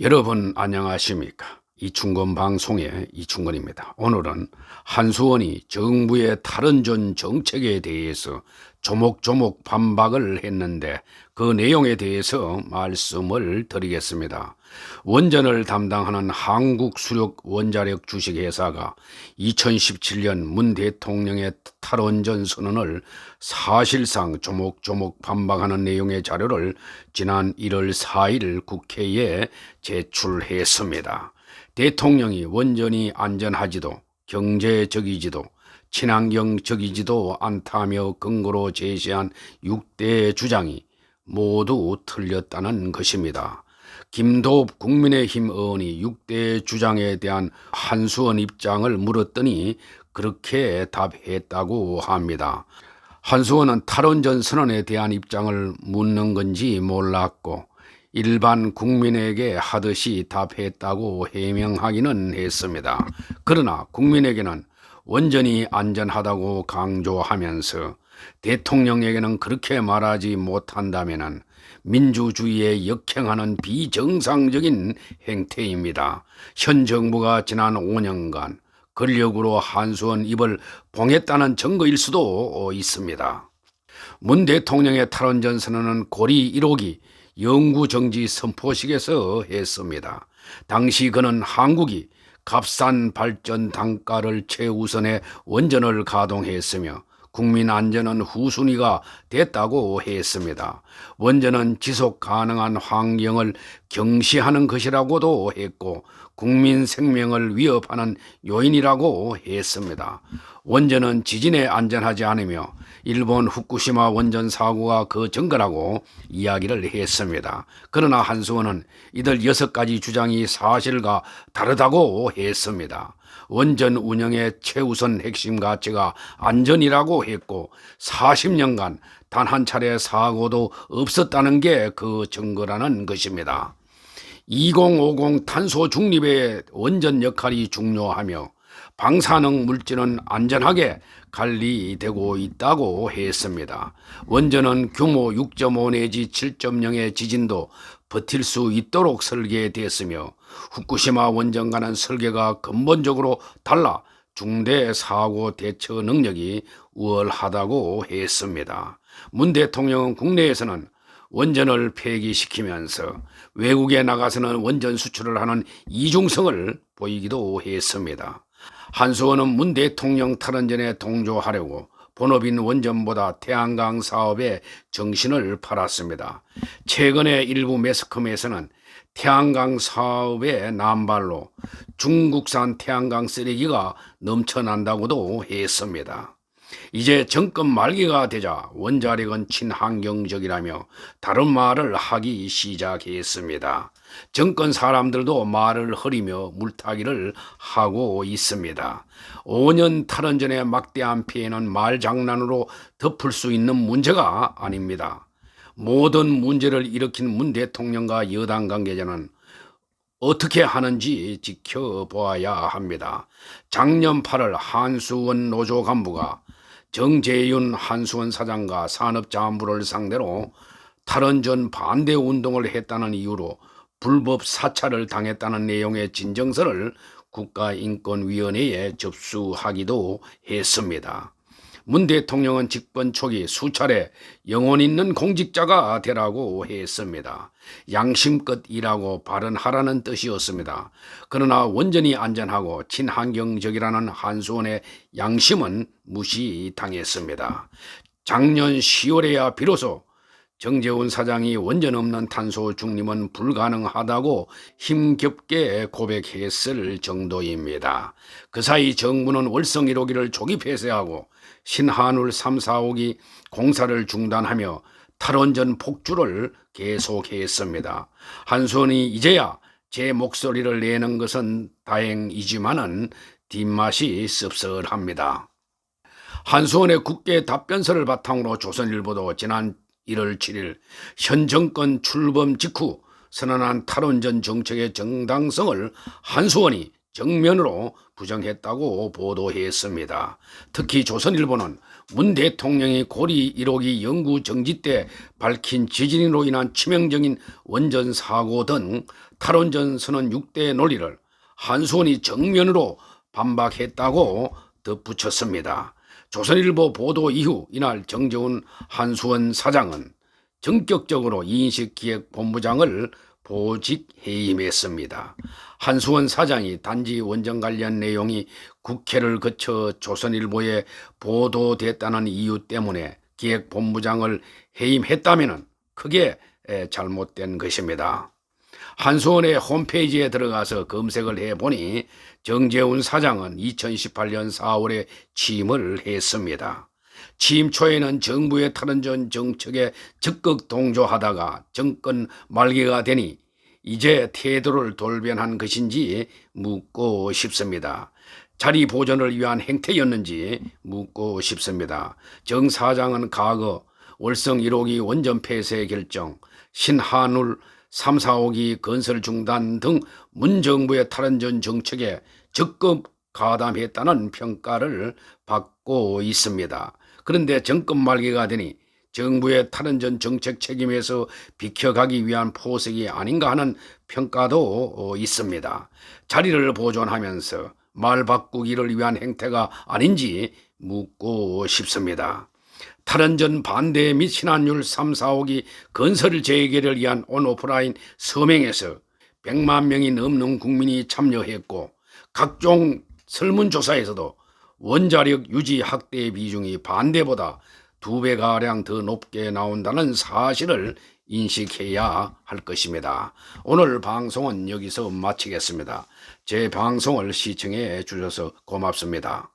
여러분 안녕하십니까? 이충건 방송의 이충건입니다. 오늘은 한수원이 정부의 탈원전 정책에 대해서 조목조목 반박을 했는데 그 내용에 대해서 말씀을 드리겠습니다. 원전을 담당하는 한국수력원자력 주식회사가 2017년 문 대통령의 탈원전 선언을 사실상 조목조목 반박하는 내용의 자료를 지난 1월 4일 국회에 제출했습니다. 대통령이 원전이 안전하지도 경제적이지도 친환경적이지도 않다며 근거로 제시한 6대 주장이 모두 틀렸다는 것입니다. 김도읍 국민의힘 의원이 6대 주장에 대한 한수원 입장을 물었더니 그렇게 답했다고 합니다. 한수원은 탈원전 선언에 대한 입장을 묻는 건지 몰랐고 일반 국민에게 하듯이 답했다고 해명하기는 했습니다. 그러나 국민에게는 원전이 안전하다고 강조하면서 대통령에게는 그렇게 말하지 못한다면 민주주의에 역행하는 비정상적인 행태입니다. 현 정부가 지난 5년간 권력으로 한수원 입을 봉했다는 증거일 수도 있습니다. 문 대통령의 탈원전 선언은 고리 1호기 영구정지 선포식에서 했습니다. 당시 그는 한국이 값싼 발전 단가를 최우선에 원전을 가동했으며 국민 안전은 후순위가 됐다고 했습니다. 원전은 지속 가능한 환경을 경시하는 것이라고도 했고 국민 생명을 위협하는 요인이라고 했습니다. 원전은 지진에 안전하지 않으며 일본 후쿠시마 원전 사고가 그 증거라고 이야기를 했습니다. 그러나 한수원은 이들 6가지 주장이 사실과 다르다고 했습니다. 원전 운영의 최우선 핵심 가치가 안전이라고 했고 40년간 단 한 차례 사고도 없었다는 게 그 증거라는 것입니다. 2050 탄소 중립의 원전 역할이 중요하며 방사능 물질은 안전하게 관리되고 있다고 했습니다. 원전은 규모 6.5 내지 7.0의 지진도 버틸 수 있도록 설계됐으며 후쿠시마 원전과는 설계가 근본적으로 달라 중대 사고 대처 능력이 우월하다고 했습니다. 문 대통령은 국내에서는 원전을 폐기시키면서 외국에 나가서는 원전 수출을 하는 이중성을 보이기도 했습니다. 한수원은 문 대통령 탈원전에 동조하려고 본업인 원전보다 태양광 사업에 정신을 팔았습니다. 최근에 일부 매스컴에서는 태양광 사업의 남발로 중국산 태양광 쓰레기가 넘쳐난다고도 했습니다. 이제 정권 말기가 되자 원자력은 친환경적이라며 다른 말을 하기 시작했습니다. 정권 사람들도 말을 흐리며 물타기를 하고 있습니다. 5년 탈원전의 막대한 피해는 말장난으로 덮을 수 있는 문제가 아닙니다. 모든 문제를 일으킨 문 대통령과 여당 관계자는 어떻게 하는지 지켜보아야 합니다. 작년 8월 한수원 노조 간부가 정재윤 한수원 사장과 산업자원부를 상대로 탈원전 반대 운동을 했다는 이유로 불법 사찰을 당했다는 내용의 진정서를 국가인권위원회에 접수하기도 했습니다. 문 대통령은 집권 초기 수차례 영혼 있는 공직자가 되라고 했습니다. 양심껏 일하고 발언하라는 뜻이었습니다. 그러나 원전이 안전하고 친환경적이라는 한수원의 양심은 무시당했습니다. 작년 10월에야 비로소 정재훈 사장이 원전 없는 탄소 중립은 불가능하다고 힘겹게 고백했을 정도입니다. 그 사이 정부는 월성 1호기를 조기 폐쇄하고 신한울 3, 4호기 공사를 중단하며 탈원전 폭주를 계속했습니다. 한수원이 이제야 제 목소리를 내는 것은 다행이지만은 뒷맛이 씁쓸합니다. 한수원의 국회 답변서를 바탕으로 조선일보도 지난 1월 7일 현 정권 출범 직후 선언한 탈원전 정책의 정당성을 한수원이 정면으로 부정했다고 보도했습니다. 특히 조선일보는 문 대통령이 고리 1호기 연구 정지 때 밝힌 지진으로 인한 치명적인 원전 사고 등 탈원전 선언 6대 논리를 한수원이 정면으로 반박했다고 덧붙였습니다. 조선일보 보도 이후 이날 정재훈 한수원 사장은 전격적으로 인식기획본부장을 보직 해임했습니다. 한수원 사장이 단지 원전 관련 내용이 국회를 거쳐 조선일보에 보도됐다는 이유 때문에 기획본부장을 해임했다면 크게 잘못된 것입니다. 한수원의 홈페이지에 들어가서 검색을 해보니 정재훈 사장은 2018년 4월에 취임을 했습니다. 취임 초에는 정부의 탈원전 정책에 적극 동조하다가 정권 말기가 되니 이제 태도를 돌변한 것인지 묻고 싶습니다. 자리 보존을 위한 행태였는지 묻고 싶습니다. 정 사장은 과거 월성 1호기 원전 폐쇄 결정, 신한울 3, 4호기 건설 중단 등 문정부의 탈원전 정책에 적극 가담했다는 평가를 받고 있습니다. 그런데 정권 말기가 되니 정부의 탈원전 정책 책임에서 비켜가기 위한 포석이 아닌가 하는 평가도 있습니다. 자리를 보존하면서 말 바꾸기를 위한 행태가 아닌지 묻고 싶습니다. 탈원전 반대 및 신한율 3, 4호기 건설 재개를 위한 온오프라인 서명에서 100만 명이 넘는 국민이 참여했고 각종 설문조사에서도 원자력 유지 확대 비중이 반대보다 2배가량 더 높게 나온다는 사실을 인식해야 할 것입니다. 오늘 방송은 여기서 마치겠습니다. 제 방송을 시청해 주셔서 고맙습니다.